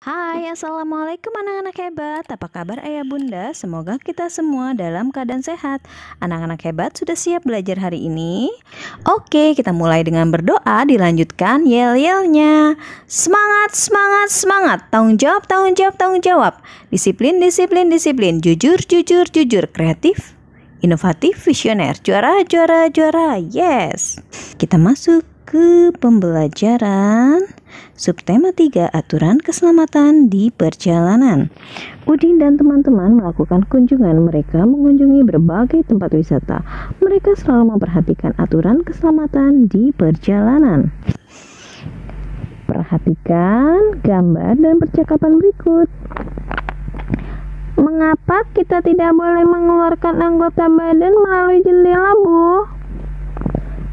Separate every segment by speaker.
Speaker 1: Hai, assalamualaikum anak-anak hebat. Apa kabar ayah bunda? Semoga kita semua dalam keadaan sehat. Anak-anak hebat sudah siap belajar hari ini? Oke, kita mulai dengan berdoa, dilanjutkan yel-yelnya. Semangat, semangat, semangat. Tanggung jawab, tanggung jawab, tanggung jawab. Disiplin, disiplin, disiplin. Jujur, jujur, jujur. Kreatif, inovatif, visioner. Juara, juara, juara. Yes. Kita masuk ke pembelajaran subtema 3, aturan keselamatan di perjalanan. Udin dan teman-teman melakukan kunjungan. Mereka mengunjungi berbagai tempat wisata. Mereka selalu memperhatikan aturan keselamatan di perjalanan. Perhatikan gambar dan percakapan berikut. Mengapa kita tidak boleh mengeluarkan anggota badan melalui jendela, Bu?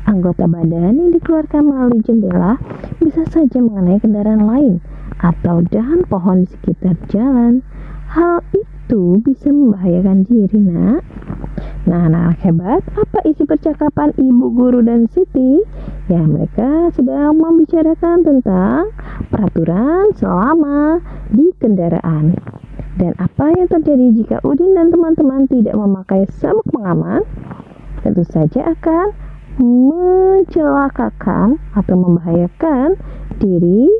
Speaker 1: Anggota badan yang dikeluarkan melalui jendela bisa saja mengenai kendaraan lain atau dahan pohon di sekitar jalan. Hal itu bisa membahayakan diri, nak. Nah, anak-anak hebat, apa isi percakapan Ibu Guru dan Siti? Ya, mereka sedang membicarakan tentang peraturan selama di kendaraan. Dan apa yang terjadi jika Udin dan teman-teman tidak memakai sabuk pengaman? Tentu saja akan mencelakakan atau membahayakan diri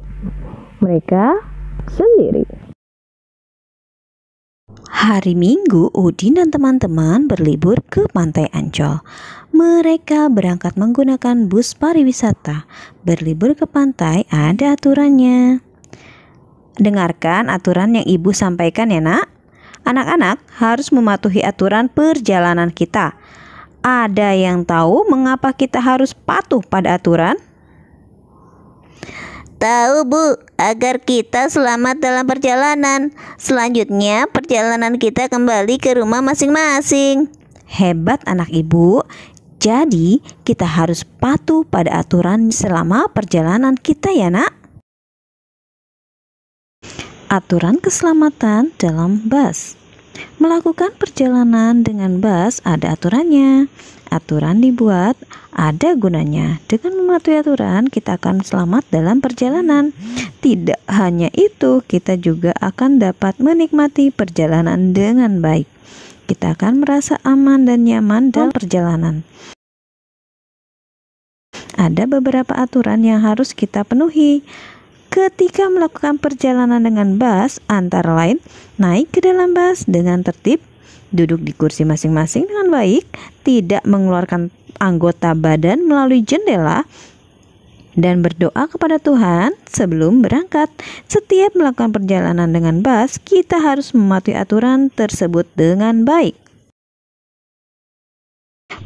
Speaker 1: mereka sendiri. Hari Minggu, Udin dan teman-teman berlibur ke Pantai Ancol. Mereka berangkat menggunakan bus pariwisata. Berlibur ke pantai ada aturannya. Dengarkan aturan yang ibu sampaikan ya, nak. Anak-anak harus mematuhi aturan perjalanan kita. Ada yang tahu mengapa kita harus patuh pada aturan?
Speaker 2: Tahu, Bu, agar kita selamat dalam perjalanan. Selanjutnya, perjalanan kita kembali ke rumah masing-masing.
Speaker 1: Hebat anak ibu. Jadi, kita harus patuh pada aturan selama perjalanan kita ya, nak. Aturan keselamatan dalam bus. Melakukan perjalanan dengan bus ada aturannya. Aturan dibuat ada gunanya. Dengan mematuhi aturan, kita akan selamat dalam perjalanan. Tidak hanya itu, kita juga akan dapat menikmati perjalanan dengan baik. Kita akan merasa aman dan nyaman dalam perjalanan. Ada beberapa aturan yang harus kita penuhi ketika melakukan perjalanan dengan bus, antara lain naik ke dalam bus dengan tertib, duduk di kursi masing-masing dengan baik, tidak mengeluarkan anggota badan melalui jendela, dan berdoa kepada Tuhan sebelum berangkat. Setiap melakukan perjalanan dengan bus, kita harus mematuhi aturan tersebut dengan baik.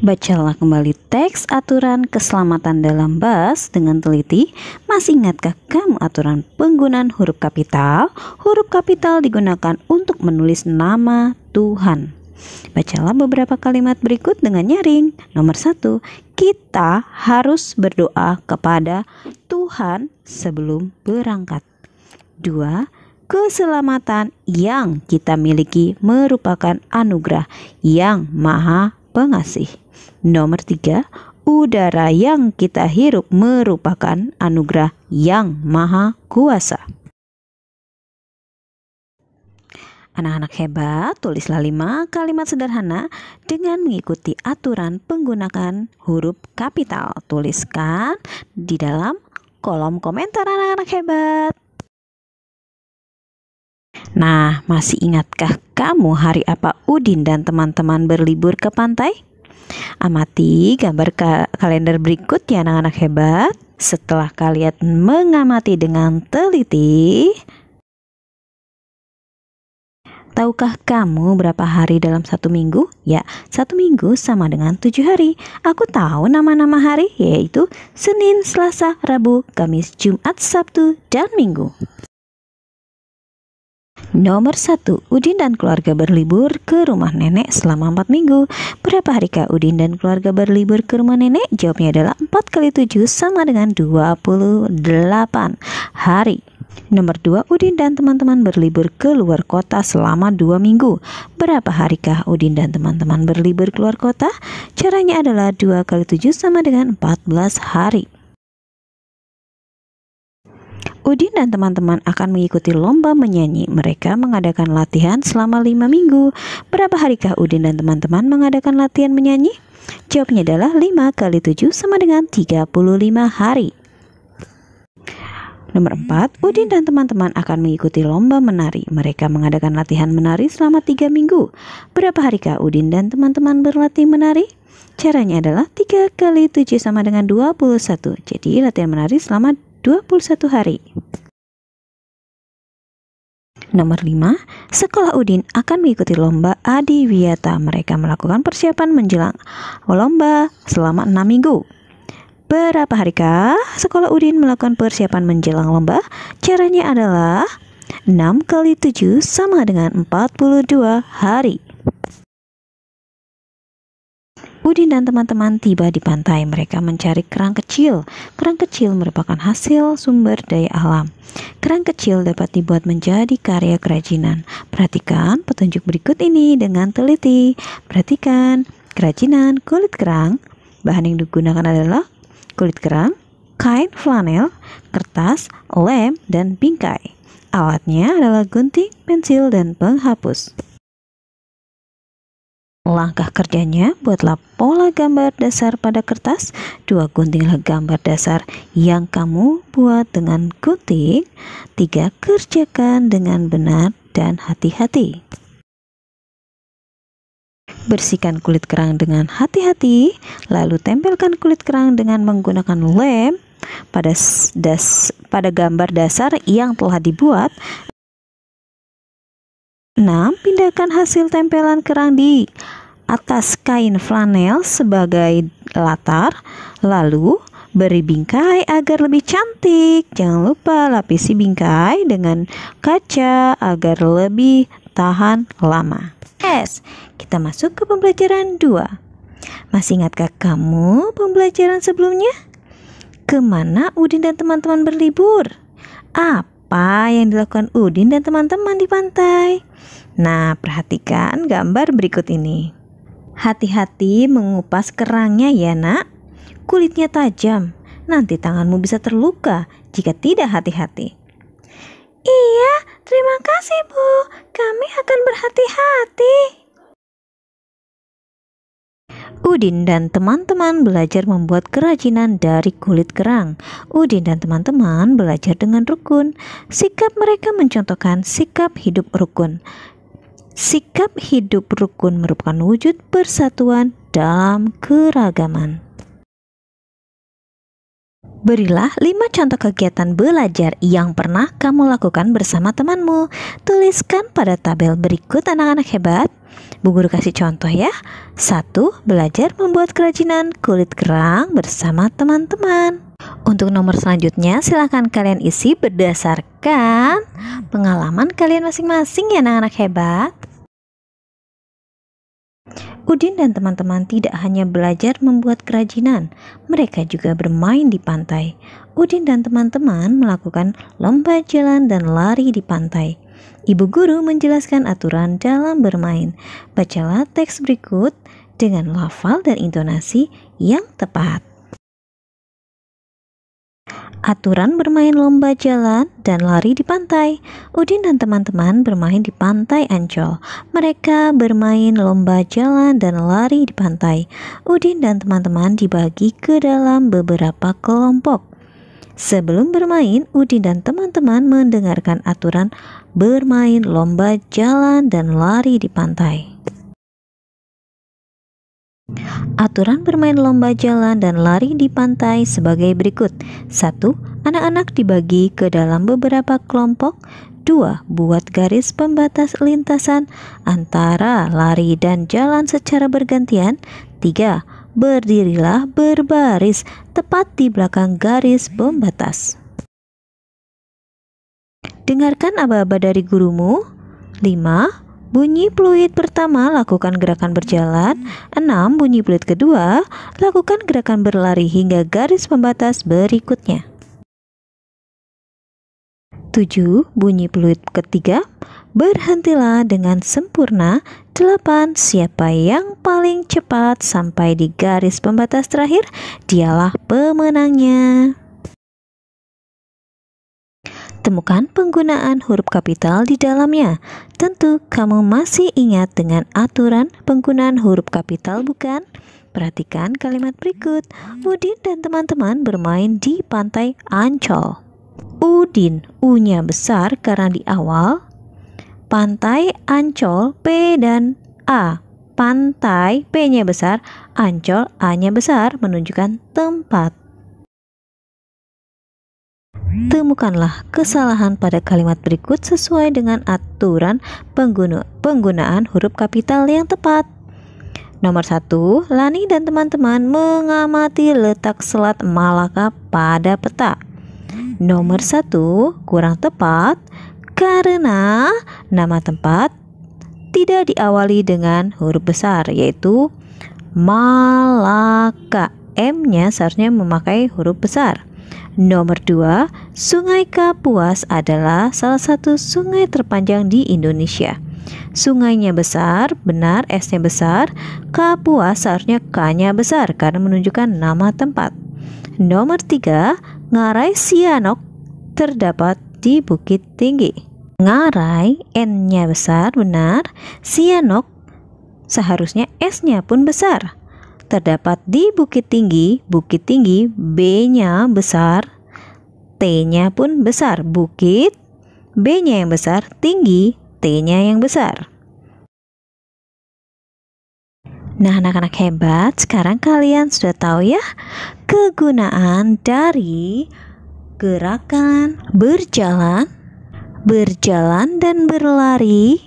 Speaker 1: Bacalah kembali teks aturan keselamatan dalam bus dengan teliti. Masih ingatkah kamu aturan penggunaan huruf kapital? Huruf kapital digunakan untuk menulis nama Tuhan. Bacalah beberapa kalimat berikut dengan nyaring. Nomor 1, kita harus berdoa kepada Tuhan sebelum berangkat. 2, keselamatan yang kita miliki merupakan anugerah yang maha pengasih. Nomor 3, udara yang kita hirup merupakan anugerah yang maha kuasa. Anak-anak hebat, tulislah 5 kalimat sederhana dengan mengikuti aturan penggunaan huruf kapital. Tuliskan di dalam kolom komentar anak-anak hebat. Nah, masih ingatkah kamu hari apa Udin dan teman-teman berlibur ke pantai? Amati gambar kalender berikut ya anak-anak hebat. Setelah kalian mengamati dengan teliti, tahukah kamu berapa hari dalam satu minggu? Ya, satu minggu sama dengan 7 hari. Aku tahu nama-nama hari, yaitu Senin, Selasa, Rabu, Kamis, Jumat, Sabtu, dan Minggu. Nomor 1, Udin dan keluarga berlibur ke rumah nenek selama 4 minggu. Berapa harikah Udin dan keluarga berlibur ke rumah nenek? Jawabnya adalah 4 kali 7 sama dengan 28 hari. Nomor 2, Udin dan teman-teman berlibur ke luar kota selama 2 minggu. Berapa harikah Udin dan teman-teman berlibur keluar kota? Caranya adalah 2 kali 7 sama dengan 14 hari. Udin dan teman-teman akan mengikuti lomba menyanyi. Mereka mengadakan latihan selama 5 minggu. Berapa harikah Udin dan teman-teman mengadakan latihan menyanyi? Jawabnya adalah 5 kali 7 sama dengan 35 hari. Nomor 4, Udin dan teman-teman akan mengikuti lomba menari. Mereka mengadakan latihan menari selama 3 minggu. Berapa harikah Udin dan teman-teman berlatih menari? Caranya adalah 3 kali 7 sama dengan 21. Jadi latihan menari selama 21 hari. Nomor 5, sekolah Udin akan mengikuti lomba Adiwiyata. Mereka melakukan persiapan menjelang lomba selama 6 minggu. Berapa harikah sekolah Udin melakukan persiapan menjelang lomba? Caranya adalah 6 kali 7 sama dengan 42 hari. Udin dan teman-teman tiba di pantai. Mereka mencari kerang kecil. Kerang kecil merupakan hasil sumber daya alam. Kerang kecil dapat dibuat menjadi karya kerajinan. Perhatikan petunjuk berikut ini dengan teliti. Perhatikan kerajinan kulit kerang. Bahan yang digunakan adalah kulit kerang, kain flanel, kertas, lem, dan bingkai. Alatnya adalah gunting, pensil, dan penghapus. Langkah kerjanya, buatlah pola gambar dasar pada kertas. 2, guntinglah gambar dasar yang kamu buat dengan gunting. 3, kerjakan dengan benar dan hati-hati. Bersihkan kulit kerang dengan hati-hati, lalu tempelkan kulit kerang dengan menggunakan lem pada gambar dasar yang telah dibuat. 6. Pindahkan hasil tempelan kerang di atas kain flanel sebagai latar, lalu beri bingkai agar lebih cantik. Jangan lupa lapisi bingkai dengan kaca agar lebih tahan lama. Kita masuk ke pembelajaran 2. Masih ingatkah kamu pembelajaran sebelumnya? Kemana Udin dan teman-teman berlibur? Apa yang dilakukan Udin dan teman-teman di pantai? Nah, perhatikan gambar berikut ini. Hati-hati mengupas kerangnya ya nak. Kulitnya tajam, nanti tanganmu bisa terluka jika tidak hati-hati. Iya, terima kasih Bu, kami akan berhati-hati. Udin dan teman-teman belajar membuat kerajinan dari kulit kerang. Udin dan teman-teman belajar dengan rukun. Sikap mereka mencontohkan sikap hidup rukun. Sikap hidup rukun merupakan wujud persatuan dalam keragaman. Berilah 5 contoh kegiatan belajar yang pernah kamu lakukan bersama temanmu. Tuliskan pada tabel berikut anak-anak hebat. Bu Guru kasih contoh ya. 1. Belajar membuat kerajinan kulit kerang bersama teman-teman. Untuk nomor selanjutnya silakan kalian isi berdasarkan pengalaman kalian masing-masing ya anak-anak hebat. Udin dan teman-teman tidak hanya belajar membuat kerajinan, mereka juga bermain di pantai. Udin dan teman-teman melakukan lomba jalan dan lari di pantai. Ibu guru menjelaskan aturan dalam bermain. Bacalah teks berikut dengan lafal dan intonasi yang tepat. Aturan bermain lomba jalan dan lari di pantai. Udin dan teman-teman bermain di pantai Ancol. Mereka bermain lomba jalan dan lari di pantai. Udin dan teman-teman dibagi ke dalam beberapa kelompok. Sebelum bermain, Udin dan teman-teman mendengarkan aturan bermain lomba jalan dan lari di pantai. Aturan bermain lomba jalan dan lari di pantai sebagai berikut. 1. Anak-anak dibagi ke dalam beberapa kelompok. 2. Buat garis pembatas lintasan antara lari dan jalan secara bergantian. 3. Berdirilah berbaris tepat di belakang garis pembatas. Dengarkan aba-aba dari gurumu. 5. Bunyi peluit pertama, lakukan gerakan berjalan. 6. Bunyi peluit kedua, lakukan gerakan berlari hingga garis pembatas berikutnya. 7. Bunyi peluit ketiga, berhentilah dengan sempurna. 8. Siapa yang paling cepat sampai di garis pembatas terakhir, dialah pemenangnya. Temukan penggunaan huruf kapital di dalamnya. Tentu kamu masih ingat dengan aturan penggunaan huruf kapital, bukan? Perhatikan kalimat berikut. Udin dan teman-teman bermain di pantai Ancol. Udin, U-nya besar karena di awal. Pantai Ancol, P dan A. Pantai, P-nya besar. Ancol, A-nya besar, menunjukkan tempat. Temukanlah kesalahan pada kalimat berikut sesuai dengan aturan penggunaan huruf kapital yang tepat. Nomor 1, Lani dan teman-teman mengamati letak Selat Malaka pada peta. Nomor 1, kurang tepat karena nama tempat tidak diawali dengan huruf besar, yaitu Malaka. M-nya seharusnya memakai huruf besar. Nomor 2, Sungai Kapuas adalah salah satu sungai terpanjang di Indonesia. Sungainya besar, benar, S-nya besar. Kapuas seharusnya K-nya besar karena menunjukkan nama tempat. Nomor 3, Ngarai Sianok terdapat di Bukit Tinggi. Ngarai, N-nya besar, benar. Sianok seharusnya S-nya pun besar. Terdapat di Bukit Tinggi, B-nya besar, T-nya pun besar. Bukit, B-nya yang besar, tinggi, T-nya yang besar. Nah, anak-anak hebat, sekarang kalian sudah tahu ya kegunaan dari gerakan berjalan, berjalan dan berlari,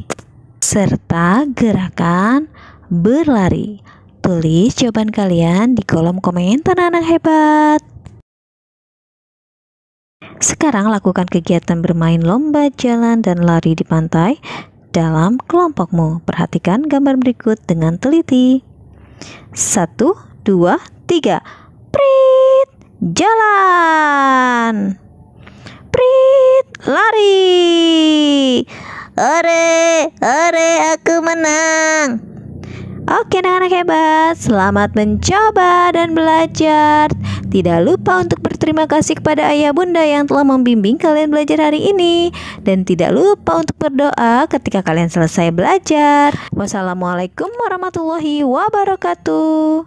Speaker 1: serta gerakan berlari. Tulis jawaban kalian di kolom komentar, anak hebat. Sekarang lakukan kegiatan bermain lomba jalan dan lari di pantai dalam kelompokmu. Perhatikan gambar berikut dengan teliti. 1, 2, 3. Prit, jalan. Prit, lari.
Speaker 2: Ore, aku menang.
Speaker 1: Oke, anak-anak hebat, selamat mencoba dan belajar. Tidak lupa untuk berterima kasih kepada ayah bunda yang telah membimbing kalian belajar hari ini. Dan tidak lupa untuk berdoa ketika kalian selesai belajar. Wassalamualaikum warahmatullahi wabarakatuh.